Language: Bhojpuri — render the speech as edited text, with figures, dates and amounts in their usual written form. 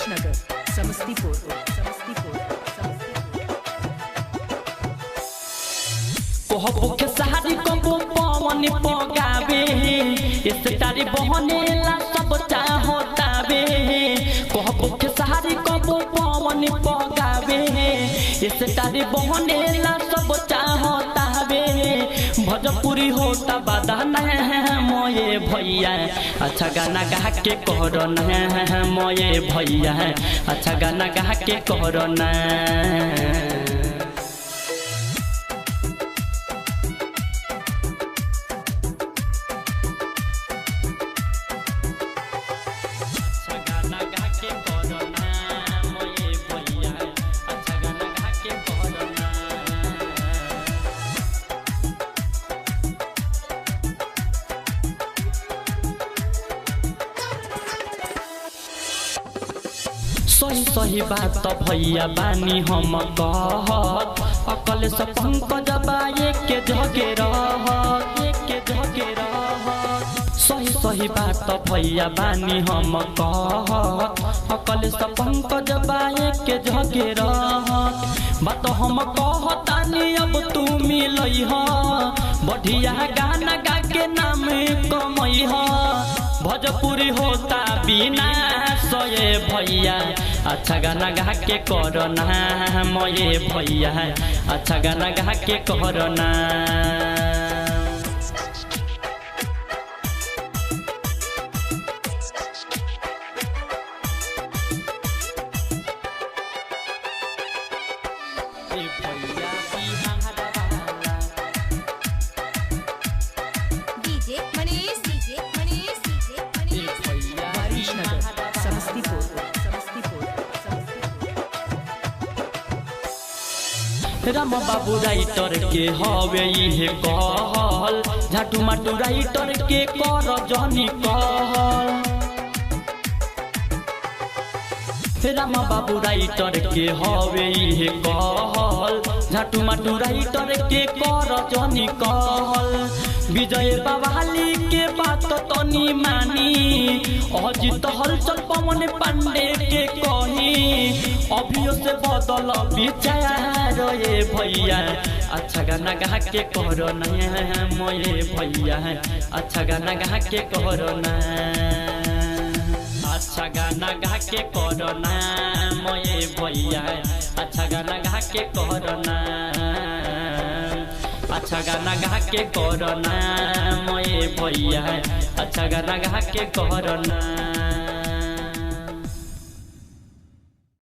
नगर समस्तीपुर के सहारी कबो पवन पगावे स्टारी बहनेला सब चाहतावे कहबो के सहारी कबो पवन पगावे स्टारी बहनेला सब चाहतावे भोजपुरी होता बदना मोये भैया अच्छा गाना गा के कहरना मोये भैया अच्छा गाना गा के कहरना सही सही बात तो भैया बानी हम कहत अकल से पंकज बाए के जगे रहत सही सही बात तो भैया बानी हम कहत अकल से पंकज बाए के जगे रहत बात हम कहतानी अब तू मिलई ह बढ़िया गाना गा के नाम कमई ह भोजपुरी होता बिना सोए भैया अच्छा गाना गा के करना मोये भैया अच्छा गाना गा के करना राम बाबू राइटर के हवे इहे कहल झाटू माटू राइटर के कर जनी कहल राम बाबू राइटर के हवे इहे कहल झाटू माटू राइटर के कर जनी कहल विजय बवाली के बात तनी मानी अजित हलचल पवन पांडे के कही अभियो से बदल विचार ये भैया अच्छा गाना गा के करना मोये भैया अच्छा गाना गा के करना अच्छा गाना गा के करना मोये भैया अच्छा गाना गा के करना अच्छा गाना गा के करना मोये भैया अच्छा गाना गा के करना।